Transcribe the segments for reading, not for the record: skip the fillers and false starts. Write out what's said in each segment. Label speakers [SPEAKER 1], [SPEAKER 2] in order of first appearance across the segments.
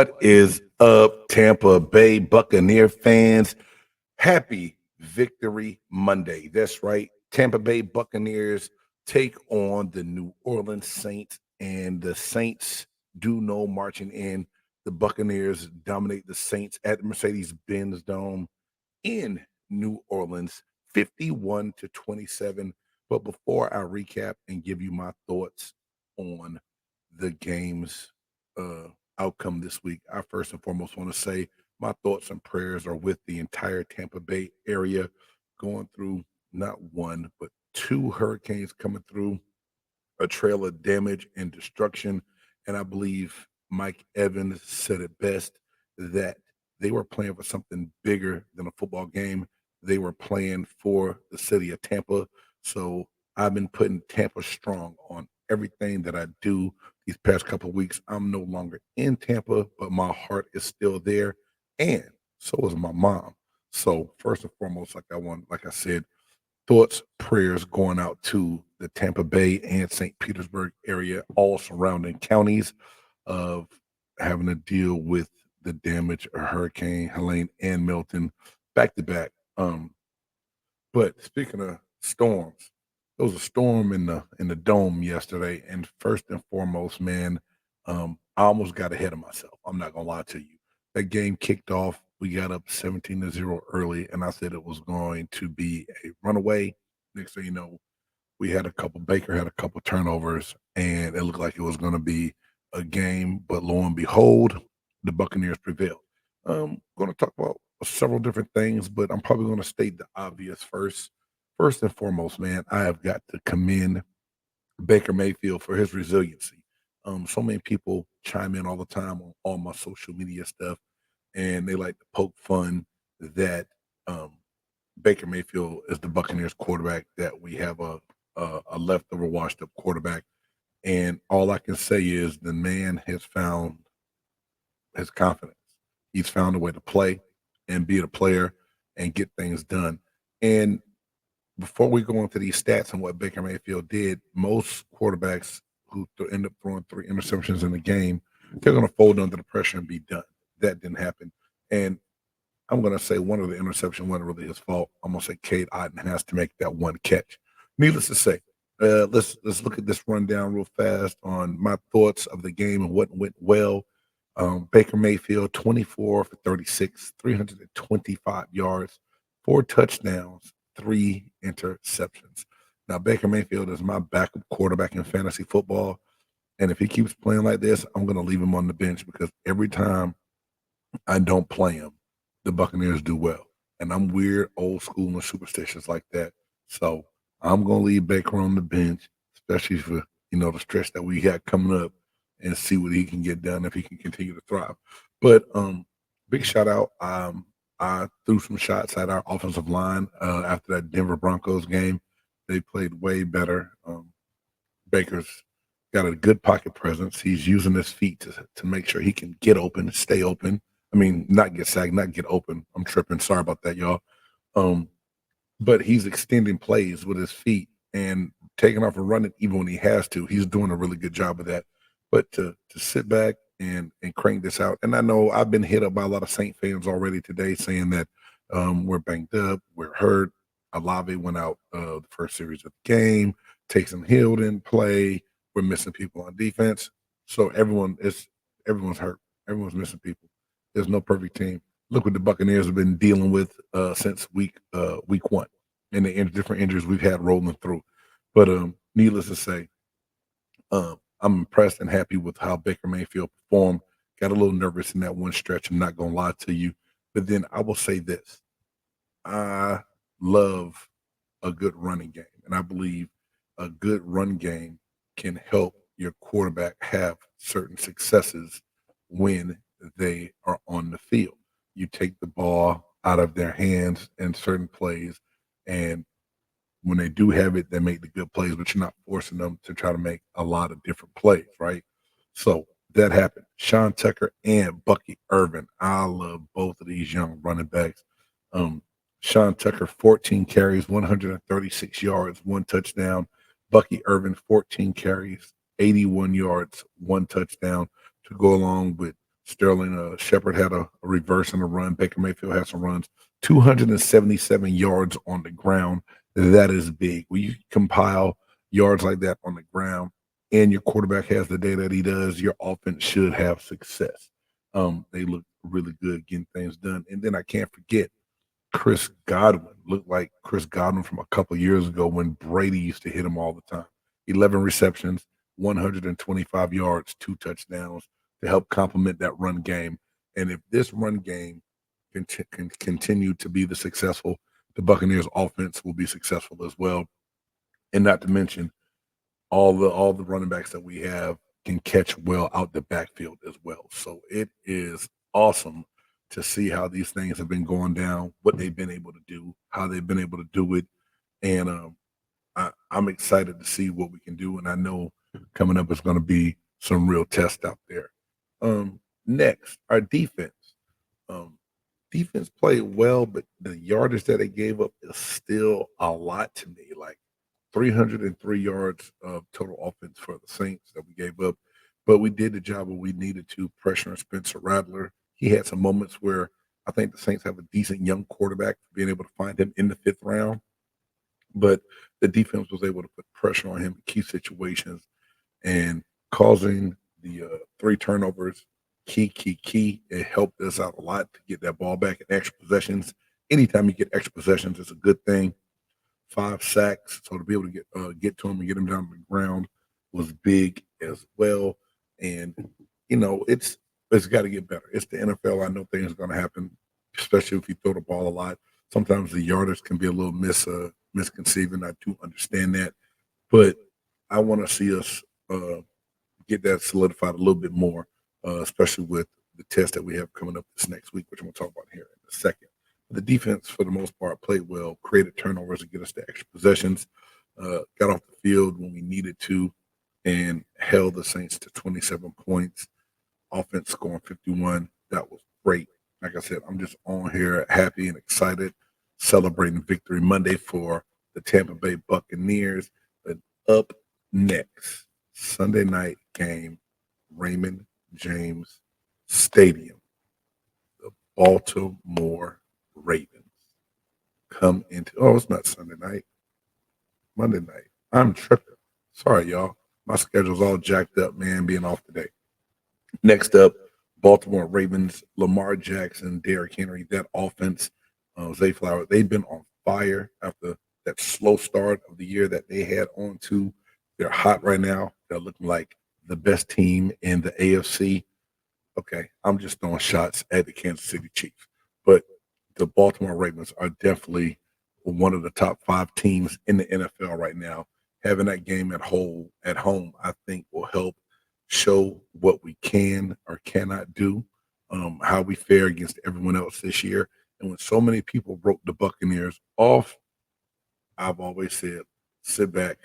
[SPEAKER 1] What is up, Tampa Bay Buccaneer fans? Happy Victory Monday. That's right. Tampa Bay Buccaneers take on the New Orleans Saints, and the Saints do no marching in. The Buccaneers dominate the Saints at the Mercedes-Benz Dome in New Orleans, 51-27. But before I recap and give you my thoughts on the game's outcome this week, I first and foremost want to say my thoughts and prayers are with the entire Tampa Bay area going through not one, but two hurricanes coming through, a trail of damage and destruction. And I believe Mike Evans said it best that they were playing for something bigger than a football game. They were playing for the city of Tampa. So I've been putting Tampa strong on everything that I do these past couple of weeks. I'm no longer in Tampa, but my heart is still there. And so is my mom. So first and foremost, like I said, thoughts, prayers going out to the Tampa Bay and St. Petersburg area, all surrounding counties of having to deal with the damage of Hurricane Helene and Milton back to back. But speaking of storms, there was a storm in the dome yesterday, and first and foremost, man, I almost got ahead of myself. I'm not gonna lie to you. That game kicked off. We got up 17-0 early, and I said it was going to be a runaway. Next thing you know, Baker had a couple turnovers, and it looked like it was going to be a game. But lo and behold, the Buccaneers prevailed. Going to talk about several different things, but I'm probably going to state the obvious first. First and foremost, man, I have got to commend Baker Mayfield for his resiliency. So many people chime in all the time on all my social media stuff, and they like to poke fun that Baker Mayfield is the Buccaneers quarterback, that we have a leftover washed up quarterback. And all I can say is the man has found his confidence. He's found a way to play and be a player and get things done. And before we go into these stats and what Baker Mayfield did, most quarterbacks who end up throwing 3 interceptions in a game, they're going to fold under the pressure and be done. That didn't happen. And I'm going to say one of the interception wasn't really his fault. I'm going to say Cade Otton has to make that one catch. Needless to say, let's look at this rundown real fast on my thoughts of the game and what went well. Baker Mayfield, 24 for 36, 325 yards, 4 touchdowns, 3 interceptions. Now, Baker Mayfield is my backup quarterback in fantasy football. And if he keeps playing like this, I'm going to leave him on the bench because every time I don't play him, the Buccaneers do well. And I'm weird, old school, and superstitious like that. So I'm going to leave Baker on the bench, especially for, the stretch that we got coming up, and see what he can get done if he can continue to thrive. But big shout out. I threw some shots at our offensive line after that Denver Broncos game. They played way better. Baker's got a good pocket presence. He's using his feet to make sure he can get open, stay open. I mean, not get sagged, not get open. I'm tripping. Sorry about that, y'all. But he's extending plays with his feet and taking off and running even when he has to. He's doing a really good job of that. But to sit back and crank this out, and I know I've been hit up by a lot of Saint fans already today saying that we're banged up, we're hurt. Olave went out the first series of the game. Taysom Hill didn't play. We're missing people on defense. So everyone's hurt. Everyone's missing people. There's no perfect team. Look what the Buccaneers have been dealing with since week 1, and the different injuries we've had rolling through. But needless to say, I'm impressed and happy with how Baker Mayfield performed. Got a little nervous in that one stretch. I'm not gonna lie to you, but then I will say this: I love a good running game, and I believe a good run game can help your quarterback have certain successes when they are on the field. You take the ball out of their hands in certain plays, and when they do have it, they make the good plays, but you're not forcing them to try to make a lot of different plays, right? So that happened. Sean Tucker and Bucky Irving. I love both of these young running backs. Sean Tucker, 14 carries, 136 yards, 1 touchdown. Bucky Irving, 14 carries, 81 yards, 1 touchdown, to go along with Sterling Shepard had a reverse and a run. Baker Mayfield had some runs. 277 yards on the ground. That is big. When you compile yards like that on the ground and your quarterback has the day that he does, your offense should have success. They look really good getting things done. And then I can't forget Chris Godwin. Looked like Chris Godwin from a couple years ago when Brady used to hit him all the time. 11 receptions, 125 yards, 2 touchdowns to help complement that run game. And if this run game can continue to be the Buccaneers offense will be successful as well. And not to mention all the running backs that we have can catch well out the backfield as well. So it is awesome to see how these things have been going down, what they've been able to do, how they've been able to do it, and I'm excited to see what we can do. And I know coming up is going to be some real tests out there. Next, our defense. Um, Defense played well, but the yardage that they gave up is still a lot to me. Like 303 yards of total offense for the Saints that we gave up. But we did the job where we needed to pressure Spencer Rattler. He had some moments where I think the Saints have a decent young quarterback, being able to find him in the 5th round. But the defense was able to put pressure on him in key situations and causing the 3 turnovers. Key. It helped us out a lot to get that ball back in extra possessions. Anytime you get extra possessions, it's a good thing. 5 sacks, so to be able to get to him and get him down to the ground was big as well. And it's got to get better. It's the NFL. I know things are going to happen, especially if you throw the ball a lot. Sometimes the yardage can be a little misconceiving. I do understand that, but I want to see us get that solidified a little bit more, especially with the test that we have coming up this next week, which I'm going to talk about here in a second. The defense, for the most part, played well, created turnovers to get us the extra possessions, got off the field when we needed to, and held the Saints to 27 points. Offense scoring 51. That was great. Like I said, I'm just on here happy and excited, celebrating Victory Monday for the Tampa Bay Buccaneers. But up next, Sunday night game, Raymond James Stadium. The Baltimore Ravens come into it's not Sunday night, Monday night. I'm tripping. Sorry, y'all. My schedule's all jacked up, man, being off today. Next up, Baltimore Ravens, Lamar Jackson, Derrick Henry, that offense, Zay Flower, they've been on fire after that slow start of the year that they had on to. They're hot right now. They're looking like the best team in the AFC. Okay, I'm just throwing shots at the Kansas City Chiefs. But the Baltimore Ravens are definitely one of the top 5 teams in the NFL right now. Having that game at home, I think will help show what we can or cannot do, how we fare against everyone else this year. And when so many people wrote the Buccaneers off, I've always said, sit back,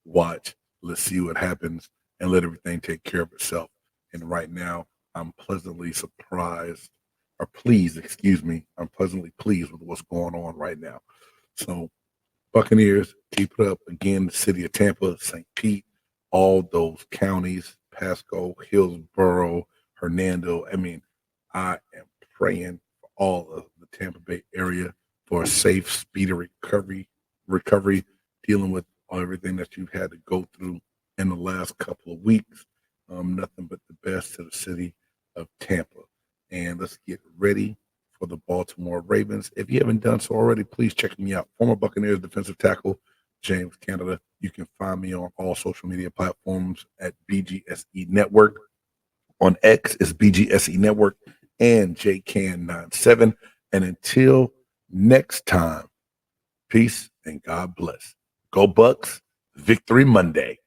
[SPEAKER 1] watch, let's see what happens, and let everything take care of itself. And right now, I'm pleasantly surprised, or pleased, excuse me. I'm pleasantly pleased with what's going on right now. So, Buccaneers, keep it up. Again, the city of Tampa, St. Pete, all those counties, Pasco, Hillsborough, Hernando. I mean, I am praying for all of the Tampa Bay area for a safe, speedy recovery, dealing with everything that you've had to go through in the last couple of weeks. Nothing but the best to the city of Tampa. And let's get ready for the Baltimore Ravens. If you haven't done so already, please check me out. Former Buccaneers defensive tackle, James Canada. You can find me on all social media platforms at BGSE Network. On X is BGSE Network and JCan97. And until next time, peace and God bless. Go Bucs. Victory Monday.